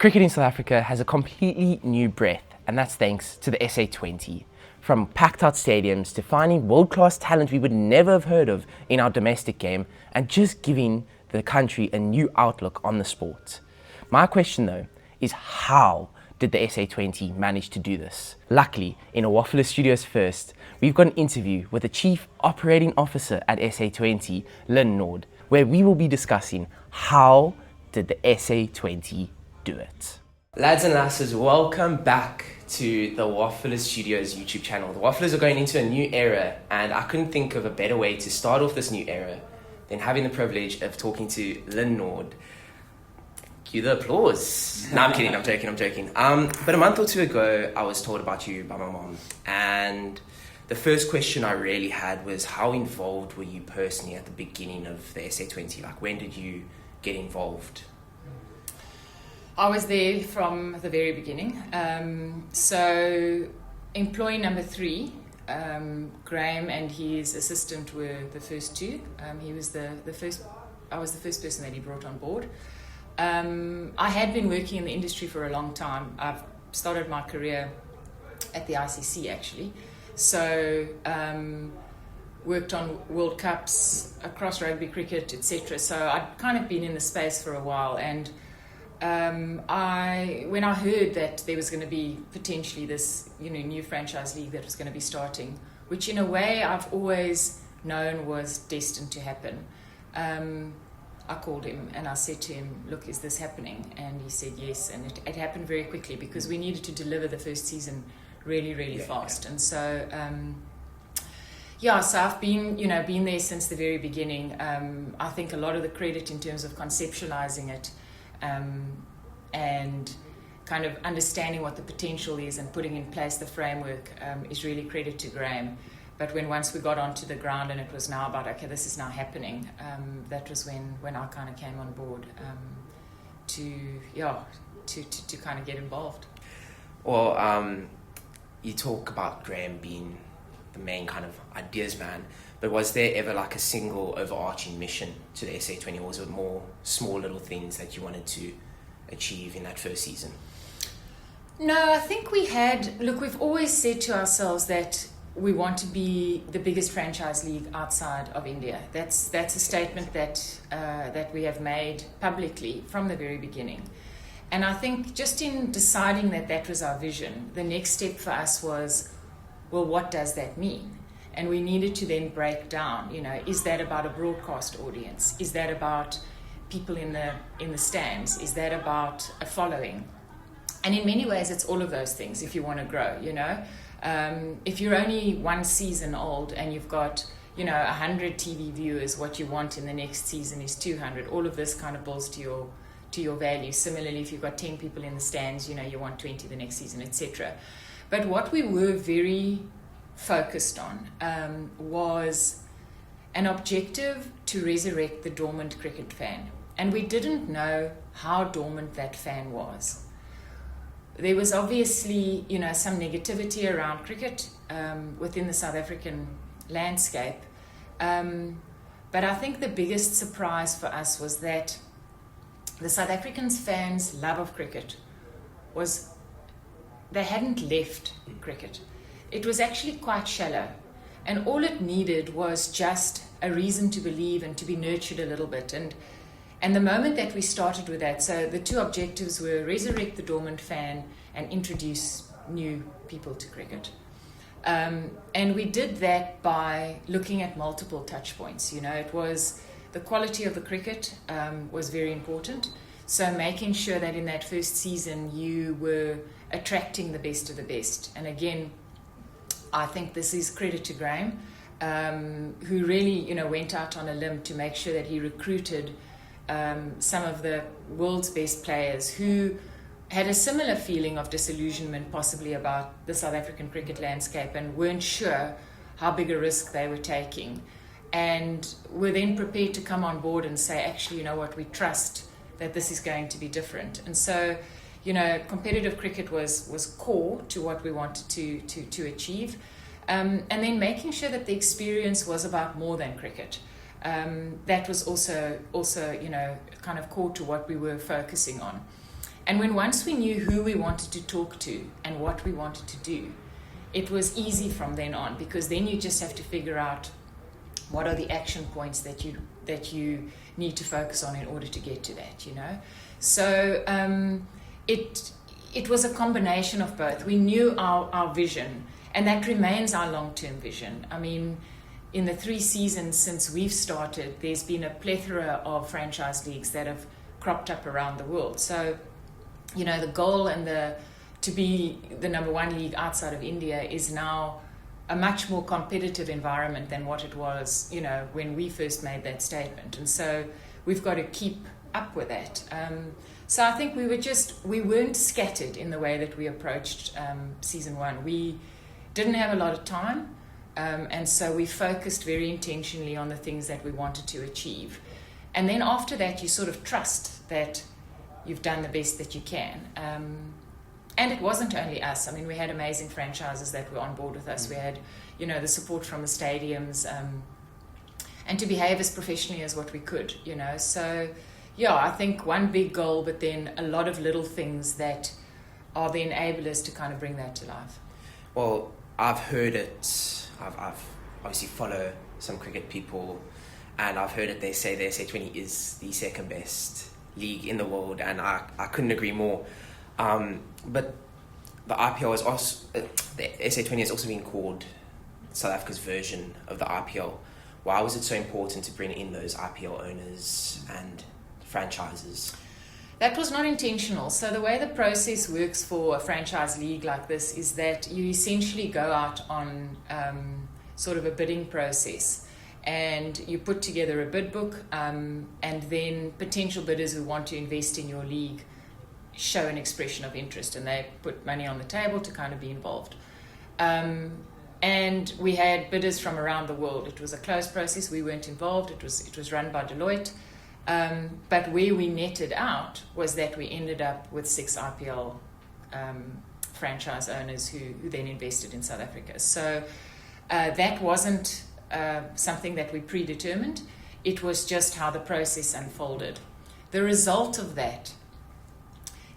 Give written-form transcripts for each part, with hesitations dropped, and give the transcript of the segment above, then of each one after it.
Cricket in South Africa has a completely new breath, and that's thanks to the SA20. From packed out stadiums to finding world-class talent we would never have heard of in our domestic game, and just giving the country a new outlook on the sport. My question though is, how did the SA20 manage to do this? Luckily, in a Wafflers Studios first, we've got an interview with the Chief Operating Officer at SA20, Lynn, Naude, where we will be discussing how did the SA20 do it. Lads and lasses, welcome back to the Wafflers Studios YouTube channel. The Wafflers are going into a new era, and I couldn't think of a better way to start off this new era than having the privilege of talking to Lynn Naude. Cue the applause. No, I'm kidding, I'm joking. But a month or two ago, I was told about you by my mom, and the first question I really had was, how involved were you personally at the beginning of the SA20? Like, when did you get involved? I was there from the very beginning. So employee number 3, Graham and his assistant were the first two. He was the first. I was the first person that he brought on board. I had been working in the industry for a long time. I've started my career at the ICC actually. So worked on World Cups across rugby, cricket, etc. So I'd kind of been in the space for a while, and when I heard that there was going to be potentially this, new franchise league that was going to be starting, which in a way I've always known was destined to happen, I called him and I said to him, look, is this happening? And he said yes, and it happened very quickly because we needed to deliver the first season really fast. And so so I've been there since the very beginning. I think a lot of the credit in terms of conceptualizing it and kind of understanding what the potential is and putting in place the framework is really credit to Graham. But once we got onto the ground and it was now about, okay, this is now happening, that was when I kind of came on board to kind of get involved. Well, you talk about Graham being the main kind of ideas man, but was there ever like a single overarching mission to the SA20, or was it more small little things that you wanted to achieve in that first season? No, I think we've always said to ourselves that we want to be the biggest franchise league outside of India. That's a statement that we have made publicly from the very beginning. And I think just in deciding that was our vision, the next step for us was, well, what does that mean? And we needed to then break down, is that about a broadcast audience? Is that about people in the stands? Is that about a following? And in many ways, it's all of those things if you want to grow, If you're only one season old and you've got, 100 TV viewers, what you want in the next season is 200. All of this kind of builds to your value. Similarly, if you've got 10 people in the stands, you want 20 the next season, etc. But what we were very focused on was an objective to resurrect the dormant cricket fan. And we didn't know how dormant that fan was. There was obviously, some negativity around cricket within the South African landscape. But I think the biggest surprise for us was that the South African fans' love of cricket was they hadn't left cricket. It was actually quite shallow, and all it needed was just a reason to believe and to be nurtured a little bit. And the moment that we started with that, so the two objectives were resurrect the dormant fan and introduce new people to cricket. And we did that by looking at multiple touch points. It was the quality of the cricket was very important. So making sure that in that first season you were attracting the best of the best. And again, I think this is credit to Graham, who really, went out on a limb to make sure that he recruited some of the world's best players who had a similar feeling of disillusionment possibly about the South African cricket landscape and weren't sure how big a risk they were taking. And were then prepared to come on board and say, actually, we trust that this is going to be different. And so, competitive cricket was core to what we wanted to achieve. And then making sure that the experience was about more than cricket. That was also kind of core to what we were focusing on. And when once we knew who we wanted to talk to and what we wanted to do, it was easy from then on, because then you just have to figure out what are the action points that you need to focus on in order to get to that, you know. So it was a combination of both. We knew our vision, and that remains our long-term vision. I mean, in the 3 seasons since we've started, there's been a plethora of franchise leagues that have cropped up around the world. So, you know, the goal and to be the number 1 league outside of India is now a much more competitive environment than what it was, you know, when we first made that statement. And so we've got to keep up with that. So I think we weren't scattered in the way that we approached season 1. We didn't have a lot of time, and so we focused very intentionally on the things that we wanted to achieve. And then after that, you sort of trust that you've done the best that you can. And it wasn't only us. I mean, we had amazing franchises that were on board with us. We had, you know, the support from the stadiums, and to behave as professionally as what we could, you know. So, yeah, I think one big goal, but then a lot of little things that are the enablers to kind of bring that to life. Well, I've heard it. I've obviously follow some cricket people, and I've heard it. They say the SA20 is the second best league in the world, and I couldn't agree more. But the IPL is also, the SA20 has also been called South Africa's version of the IPL. Why was it so important to bring in those IPL owners and franchises? That was not intentional. So the way the process works for a franchise league like this is that you essentially go out on sort of a bidding process, and you put together a bid book, and then potential bidders who want to invest in your league show an expression of interest, and they put money on the table to kind of be involved. And we had bidders from around the world. It was a closed process. We weren't involved. It was run by Deloitte. But where we netted out was that we ended up with 6 IPL franchise owners who then invested in South Africa. So that wasn't something that we predetermined. It was just how the process unfolded. The result of that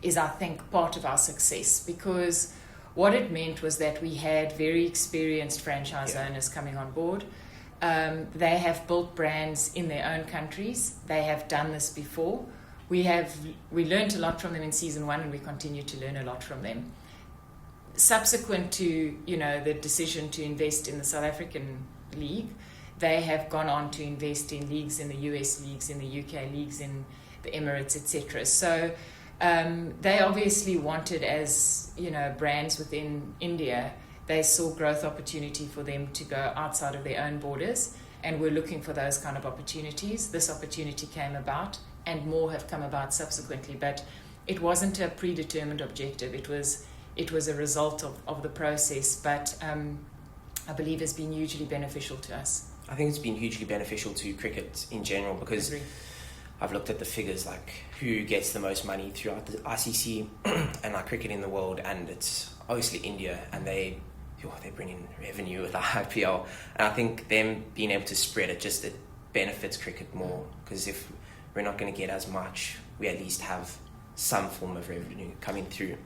is, I think, part of our success, because what it meant was that we had very experienced franchise owners coming on board. They have built brands in their own countries. They have done this before. We learned a lot from them in season 1, and we continue to learn a lot from them. Subsequent to, you know, the decision to invest in the South African league, they have gone on to invest in leagues in the US, leagues in the UK, leagues in the Emirates, etc. So they obviously wanted, as you know, brands within India, they saw growth opportunity for them to go outside of their own borders, and we're looking for those kind of opportunities. This opportunity came about, and more have come about subsequently, but it wasn't a predetermined objective. It was a result of the process, but I believe has been hugely beneficial to us. I think it's been hugely beneficial to cricket in general, because I've looked at the figures, like who gets the most money throughout the ICC and like cricket in the world, and it's obviously India, and they bring in revenue with the IPL, and I think them being able to spread it benefits cricket more, because if we're not going to get as much, we at least have some form of revenue coming through.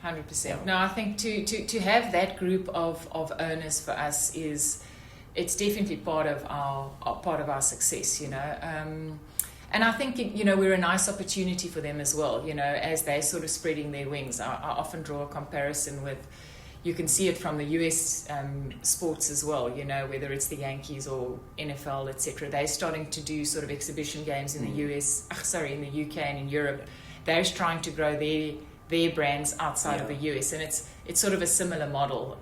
100%. Yeah. No, I think to have that group of owners for us it's definitely part of our success, you know. And I think, you know, we're a nice opportunity for them as well, you know, as they're sort of spreading their wings. I often draw a comparison with, you can see it from the US sports as well, you know, whether it's the Yankees or NFL, etc. They're starting to do sort of exhibition games in the in the UK and in Europe. They're trying to grow their brands outside of the US, and it's sort of a similar model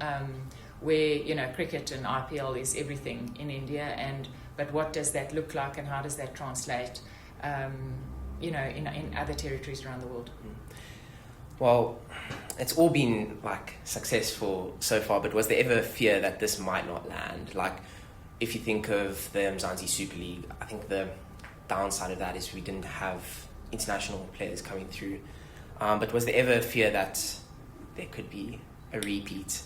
where, you know, cricket and IPL is everything in India, but what does that look like, and how does that translate, you know, in other territories around the world? Well, it's all been like successful so far, but was there ever a fear that this might not land? Like, if you think of the Mzansi Super League, I think the downside of that is we didn't have international players coming through. But was there ever a fear that there could be a repeat?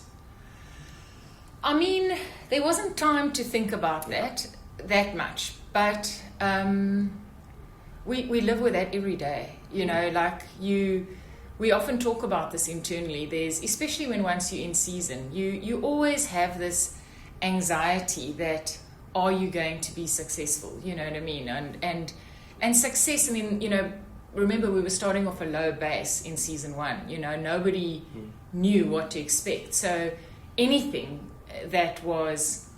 I mean, there wasn't time to think about that much, but we live with that every day. You know, like we often talk about this internally. There's, especially when once you're in season, you always have this anxiety that, are you going to be successful? You know what I mean? And success, I mean, you know, remember we were starting off a low base in season 1. You know, nobody knew what to expect. So anything that was,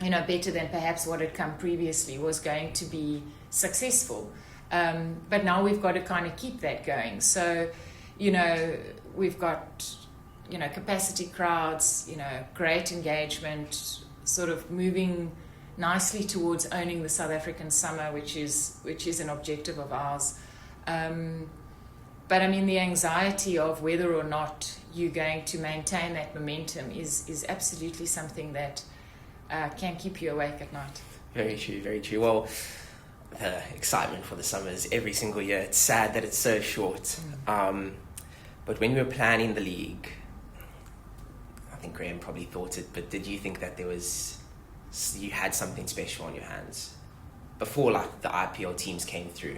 you know, better than perhaps what had come previously was going to be successful. But now we've got to kind of keep that going. So, you know, we've got, you know, capacity crowds, you know, great engagement, sort of moving nicely towards owning the South African summer, which is an objective of ours. But I mean, the anxiety of whether or not you're going to maintain that momentum is absolutely something that can keep you awake at night. Very true, very true. Well, the excitement for the summer is every single year. It's sad that it's so short. But when we were planning the league, I think Graham probably thought it, but did you think that you had something special on your hands before, like, the IPL teams came through?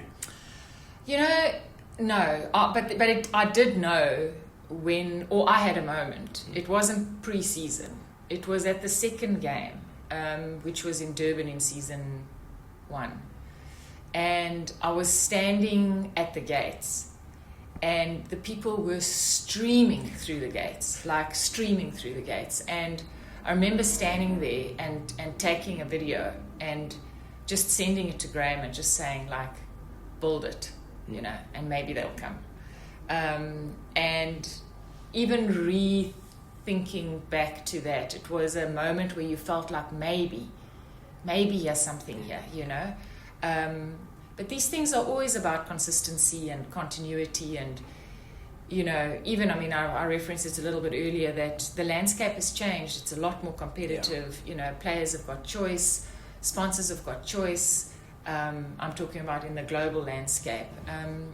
You know, no. But I did know or I had a moment. It wasn't pre-season. It was at the second game, which was in Durban in season 1. And I was standing at the gates, and the people were streaming through the gates. And I remember standing there and taking a video and just sending it to Graham and just saying, like, build it, you know, and maybe they'll come. And even rethinking back to that, it was a moment where you felt like maybe there's something here, you know. But these things are always about consistency and continuity, and, you know, even, I mean, I referenced it a little bit earlier that the landscape has changed. It's a lot more competitive. You know, players have got choice, sponsors have got choice. I'm talking about in the global landscape.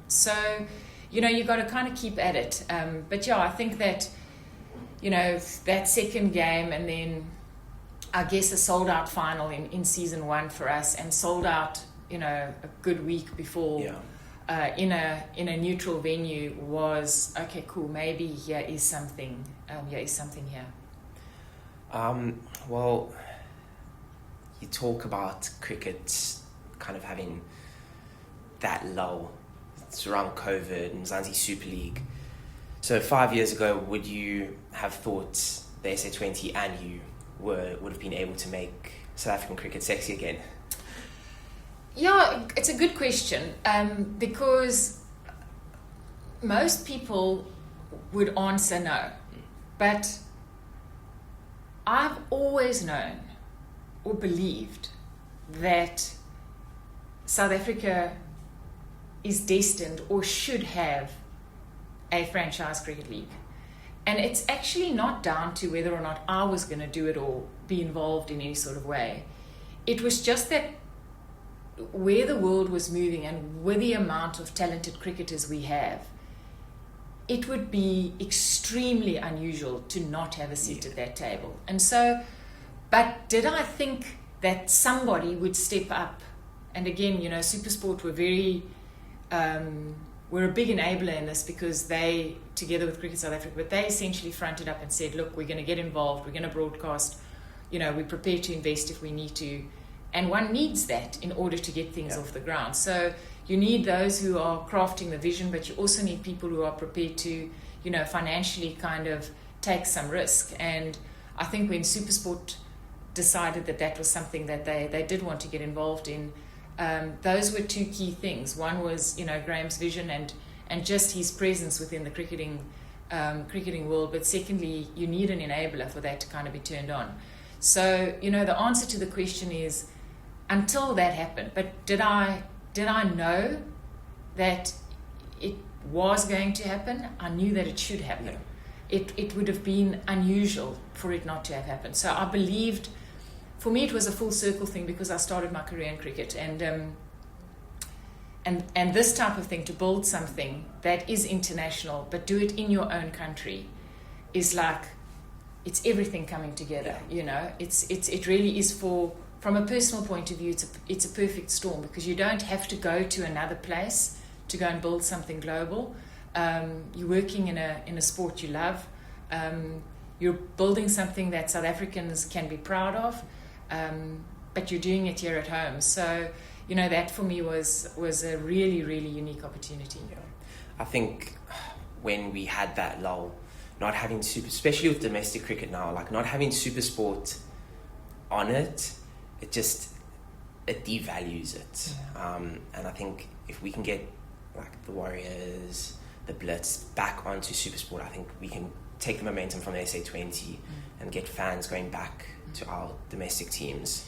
So, you know, you've got to kind of keep at it. But yeah, I think that, you know, that second game, and then I guess a sold out final in season 1 for us, and sold out, you know, a good week before. In a neutral venue was, okay, cool, maybe here is something here. Well, you talk about cricket kind of having that lull. It's around COVID and Mzansi Super League. So 5 years ago, would you have thought the SA20 and you would have been able to make South African cricket sexy again? Yeah, it's a good question, because most people would answer no. But I've always known or believed that South Africa is destined or should have a franchise cricket league. And it's actually not down to whether or not I was going to do it or be involved in any sort of way. It was just that where the world was moving and with the amount of talented cricketers we have, it would be extremely unusual to not have a seat at that table. And so, but did I think that somebody would step up? And again, you know, SuperSport were were a big enabler in this, because they, together with Cricket South Africa, but they essentially fronted up and said, look, we're going to get involved, we're going to broadcast, you know, we're prepared to invest if we need to. And one needs that in order to get things off the ground. So you need those who are crafting the vision, but you also need people who are prepared to, you know, financially kind of take some risk. And I think when SuperSport decided that that was something that they did want to get involved in, those were two key things. One was, you know, Graham's vision and just his presence within the cricketing world. But secondly, you need an enabler for that to kind of be turned on. So, you know, the answer to the question is, until that happened. But did I know that it was going to happen? I knew that it should happen. It would have been unusual for it not to have happened. So I believed, for me, it was a full circle thing, because I started my career in cricket, and this type of thing, to build something that is international but do it in your own country, is like, it's everything coming together. You know, it really is from a personal point of view, it's a perfect storm, because you don't have to go to another place to go and build something global. You're working in a sport you love. You're building something that South Africans can be proud of, but you're doing it here at home. So, that for me was a really, really unique opportunity. Yeah. I think when we had that lull, not having especially with domestic cricket now, like not having super sport on it, it devalues it. Yeah. And I think if we can get like the Warriors, the Blitz back onto super sport, I think we can take the momentum from the SA20 and get fans going back to our domestic teams.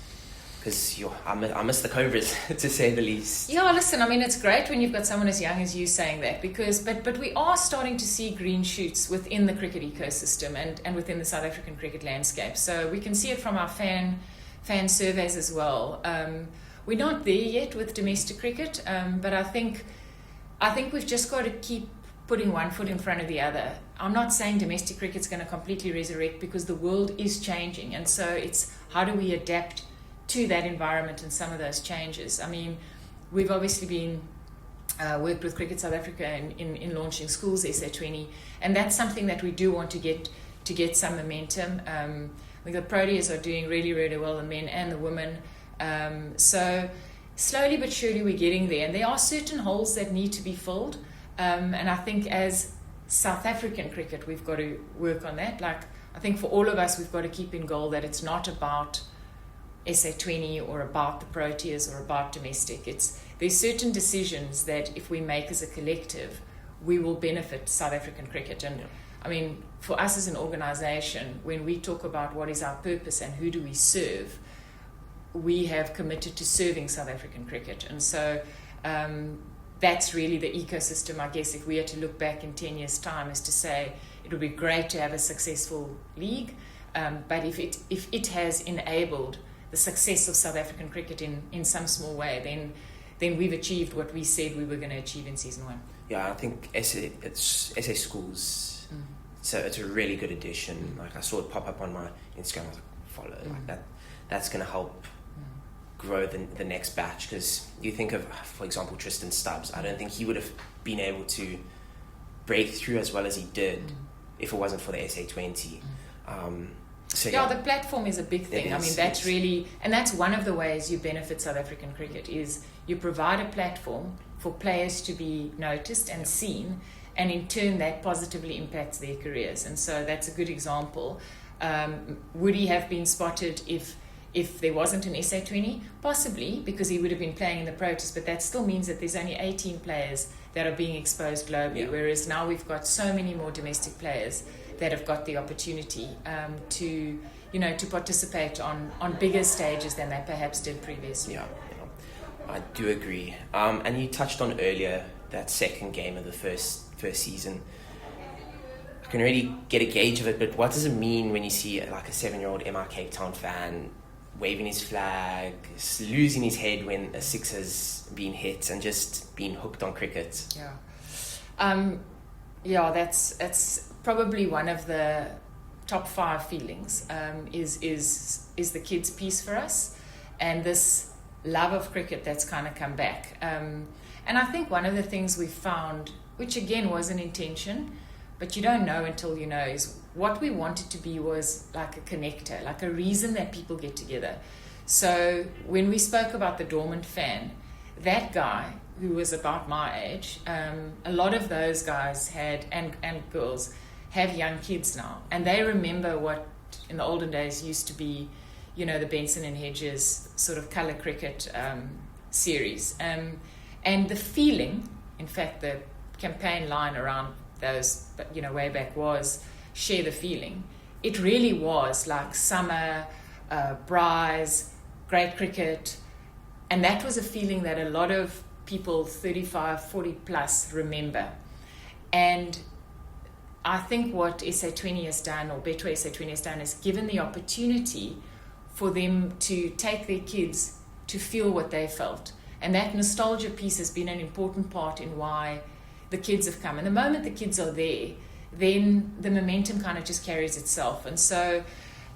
Because I miss the Cobras, to say the least. Yeah, listen, I mean, it's great when you've got someone as young as you saying that, because but we are starting to see green shoots within the cricket ecosystem and within the South African cricket landscape. So we can see it from our fan surveys as well. We're not there yet with domestic cricket, but I think we've just got to keep putting one foot in front of the other. I'm not saying domestic cricket's going to completely resurrect, because the world is changing, and so it's how do we adapt to that environment and some of those changes. I mean, we've obviously been worked with Cricket South Africa in launching schools SA20, and that's something that we do want to get some momentum. I think the Proteas are doing really, really well, the men and the women. So slowly but surely we're getting there, and there are certain holes that need to be filled. And I think as South African cricket, we've got to work on that. Like, I think for all of us, we've got to keep in goal that it's not about SA20 or about the Proteas or about domestic. There's certain decisions that if we make as a collective, we will benefit South African cricket. And I mean, for us as an organisation, when we talk about what is our purpose and who do we serve, we have committed to serving South African cricket. And so that's really the ecosystem, I guess, if we had to look back in 10 years' time, is to say it would be great to have a successful league, but if it has enabled the success of South African cricket in some small way, then we've achieved what we said we were going to achieve in season 1. Yeah, I think SA schools, so it's a really good addition. Like, I saw it pop up on my Instagram, I was like, follow, like that's going to help grow the next batch. Because you think of, for example, Tristan Stubbs, I don't think he would have been able to break through as well as he did if it wasn't for the SA20. So the platform is a big thing. I mean, that's really, and that's one of the ways you benefit South African cricket, is you provide a platform for players to be noticed and seen, and in turn that positively impacts their careers. And so that's a good example. Would he have been spotted if there wasn't an SA20? Possibly, because he would have been playing in the Proteas, but that still means that there's only 18 players that are being exposed globally, whereas now we've got so many more domestic players that have got the opportunity to participate on bigger stages than they perhaps did previously. Yeah, I do agree. And you touched on earlier that second game of the first season. I can really get a gauge of it, but what does it mean when you see like a 7-year-old MI Cape Town fan waving his flag, losing his head when a six has been hit, and just being hooked on cricket? That's probably one of the top 5 feelings, is the kids' piece for us, and this love of cricket that's kind of come back. And I think one of the things we found, which again was an intention, but you don't know until you know, is what we wanted to be was like a connector, like a reason that people get together. So when we spoke about the dormant fan, that guy who was about my age, a lot of those guys had, and girls, have young kids now, and they remember what in the olden days used to be, the Benson and Hedges sort of colour cricket series. And the feeling, in fact, the campaign line around those, way back was share the feeling. It really was like summer, Bryce, great cricket, and that was a feeling that a lot of people 35, 40 plus remember. And I think what SA20 has done, or better SA20 has done, is given the opportunity for them to take their kids to feel what they felt. And that nostalgia piece has been an important part in why the kids have come. And the moment the kids are there, then the momentum kind of just carries itself. And so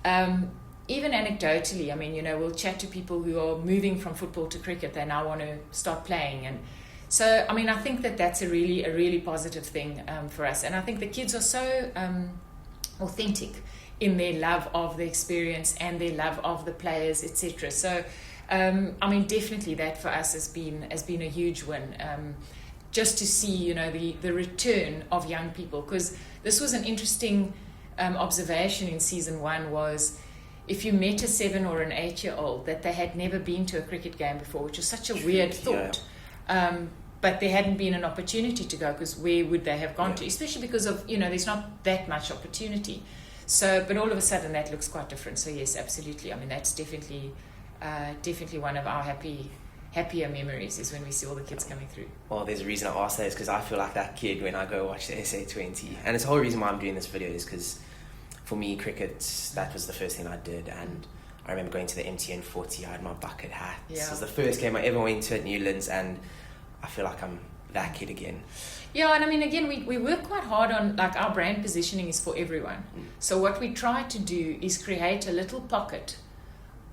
even anecdotally, I mean, we'll chat to people who are moving from football to cricket. They now want to start playing. And So, I mean, I think that that's a really positive thing for us. And I think the kids are so authentic in their love of the experience and their love of the players, etc. So, I mean, definitely that for us has been a huge win. Just to see, you know, the return of young people, because this was an interesting observation in season 1 was if you met a 7 or an 8-year-old that they had never been to a cricket game before, which was such a weird thought. But there hadn't been an opportunity to go, because where would they have gone to? Especially because of, you know, there's not that much opportunity. So, but all of a sudden that looks quite different. So yes, absolutely. I mean, that's definitely one of our happier memories is when we see all the kids coming through. Well, there's a reason I asked that is because I feel like that kid when I go watch the SA20. And it's the whole reason why I'm doing this video is because for me, cricket, that was the first thing I did. And I remember going to the MTN 40, I had my bucket hat. Yeah. This was the first game I ever went to at Newlands, and I feel like I'm that kid again. Yeah, and I mean, again, we work quite hard on, like, our brand positioning is for everyone. So what we try to do is create a little pocket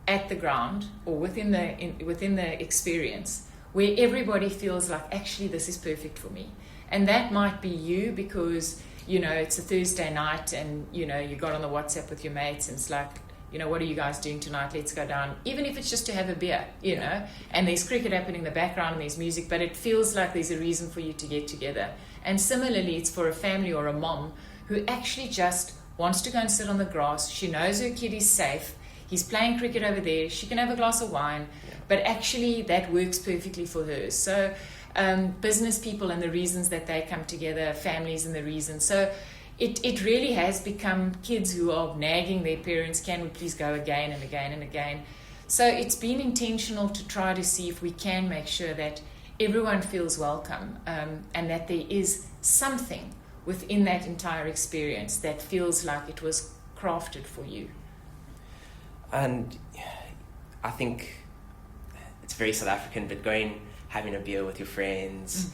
at the ground or within the experience where everybody feels like, actually, this is perfect for me. And that might be you because, you know, it's a Thursday night and, you know, you got on the WhatsApp with your mates and it's like, you know, what are you guys doing tonight? Let's go down. Even if it's just to have a beer, you know, and there's cricket happening in the background and there's music, but it feels like there's a reason for you to get together. And similarly, it's for a family or a mom who actually just wants to go and sit on the grass. She knows her kid is safe. He's playing cricket over there. She can have a glass of wine, but actually that works perfectly for her. So business people and the reasons that they come together, families and the reasons. So it really has become kids who are nagging their parents, can we please go again and again and again. So it's been intentional to try to see if we can make sure that everyone feels welcome and that there is something within that entire experience that feels like it was crafted for you. And I think it's very South African, but having a beer with your friends,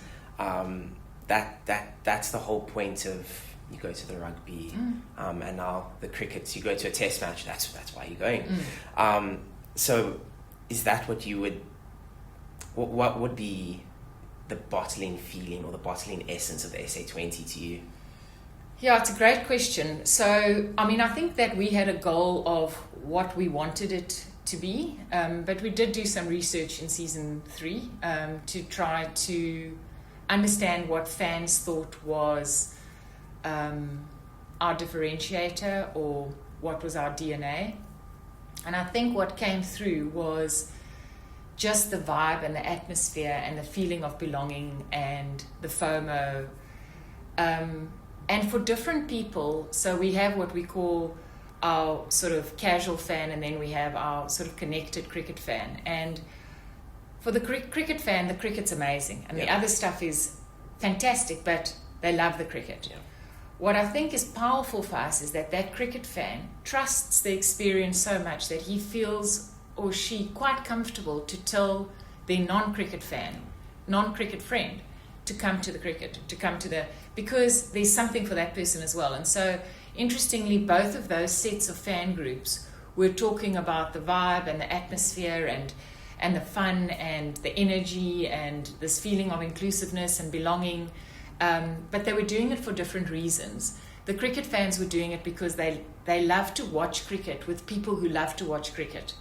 that's the whole point of, you go to the rugby, and now the cricket, you go to a test match, that's why you're going. So is that what you would, what would be the bottling feeling or the bottling essence of the SA20 to you? Yeah, it's a great question. So, I mean, I think that we had a goal of what we wanted it to be, but we did do some research in season 3 to try to understand what fans thought was our differentiator or what was our DNA. And I think what came through was just the vibe and the atmosphere and the feeling of belonging and the FOMO. And for different people, so we have what we call our sort of casual fan, and then we have our sort of connected cricket fan. And for the cricket fan, the cricket's amazing, and the other stuff is fantastic, but they love the cricket. What I think is powerful for us is that cricket fan trusts the experience so much that he feels, or she, quite comfortable to tell their non-cricket friend to come to the cricket, because there's something for that person as well. And so, interestingly, both of those sets of fan groups were talking about the vibe and the atmosphere and the fun and the energy and this feeling of inclusiveness and belonging. But they were doing it for different reasons. The cricket fans were doing it because they love to watch cricket with people who love to watch cricket.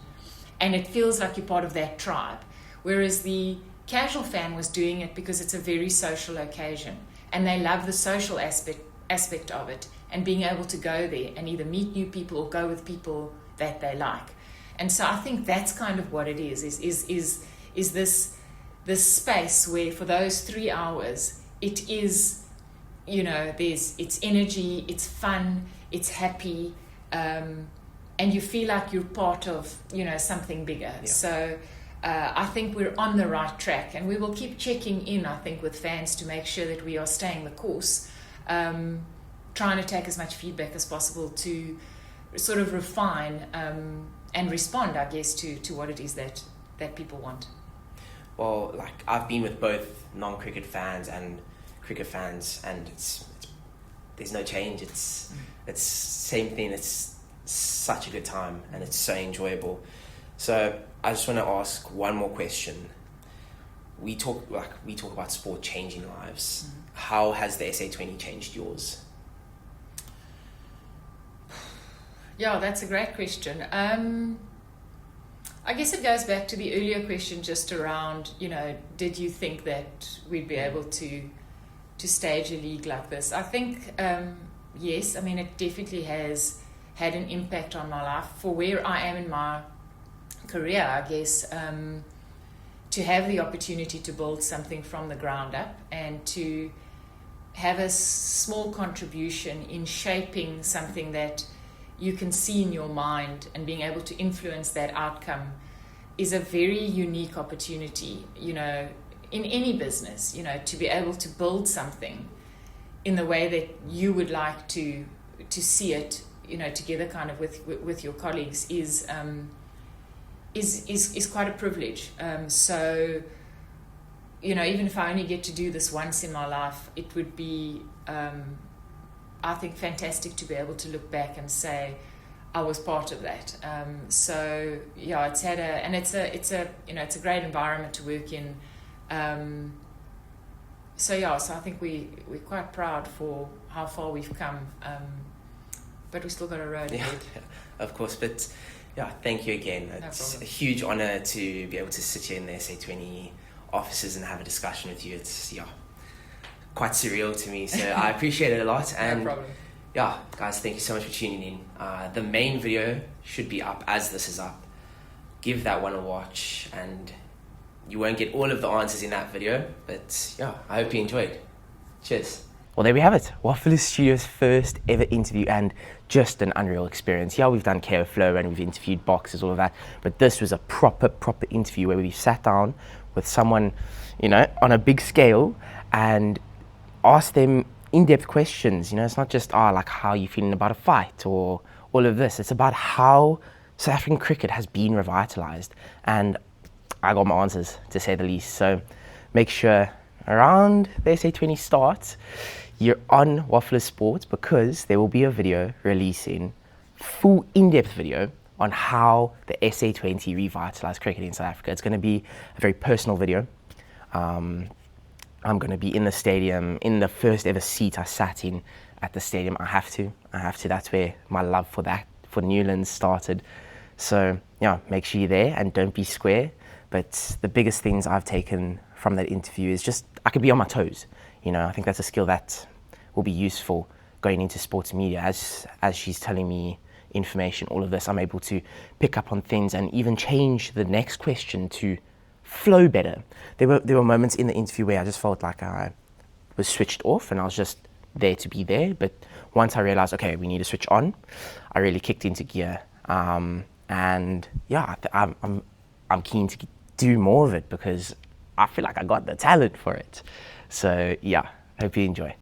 And it feels like you're part of that tribe. Whereas the casual fan was doing it because it's a very social occasion. And they love the social aspect of it and being able to go there and either meet new people or go with people that they like. And so I think that's kind of what it is this space where for those 3 hours, it is, you know, it's energy, it's fun, it's happy, and you feel like you're part of, you know, something bigger. So I think we're on the right track, and we will keep checking in, I think, with fans to make sure that we are staying the course, trying to take as much feedback as possible to sort of refine and respond, I guess, to what it is that people want. Well, like, I've been with both non-cricket fans and cricket fans, and there's no change. It's same thing. It's such a good time, and it's so enjoyable. So I just want to ask one more question. we talk about sport changing lives. How has the SA20 changed yours? Yeah, that's a great question. I guess it goes back to the earlier question just around, did you think that we'd be able to stage a league like this? I think, yes, I mean, it definitely has had an impact on my life. For where I am in my career, I guess, to have the opportunity to build something from the ground up and to have a small contribution in shaping something that you can see in your mind and being able to influence that outcome is a very unique opportunity, in any business, to be able to build something in the way that you would like to see it, together kind of with your colleagues is quite a privilege. So, even if I only get to do this once in my life, it would be, I think, fantastic to be able to look back and say I was part of that. So yeah, it's had it's a great environment to work in. So I think we're quite proud for how far we've come, but we still got a road ahead. Yeah, of course, but yeah, thank you again. It's a huge honor to be able to sit here in the SA20 offices and have a discussion with you. It's quite surreal to me, so I appreciate it a lot. And no problem. Yeah, guys, thank you so much for tuning in. The main video should be up as this is up. Give that one a watch, and you won't get all of the answers in that video, but yeah, I hope you enjoyed. Cheers. Well, there we have it. Wafflers Studios' first ever interview, and just an unreal experience. Yeah, we've done KO Flow and we've interviewed boxers, all of that, but this was a proper interview where we sat down with someone, on a big scale and asked them in-depth questions. It's not just like how are you feeling about a fight or all of this. It's about how South African cricket has been revitalised, and I got my answers, to say the least. So make sure around the SA20 starts, you're on Wafflers Sports, because there will be a video releasing, full in-depth video on how the SA20 revitalised cricket in South Africa. It's going to be a very personal video. I'm going to be in the stadium, in the first ever seat I sat in at the stadium. I have to. That's where my love for Newlands started. So yeah, make sure you're there and don't be square. But the biggest things I've taken from that interview is just, I could be on my toes. I think that's a skill that will be useful going into sports media. As she's telling me information, all of this, I'm able to pick up on things and even change the next question to flow better. There were moments in the interview where I just felt like I was switched off and I was just there to be there. But once I realized, okay, we need to switch on, I really kicked into gear. And yeah, I'm keen to do more of it because I feel like I got the talent for it. So yeah, hope you enjoy.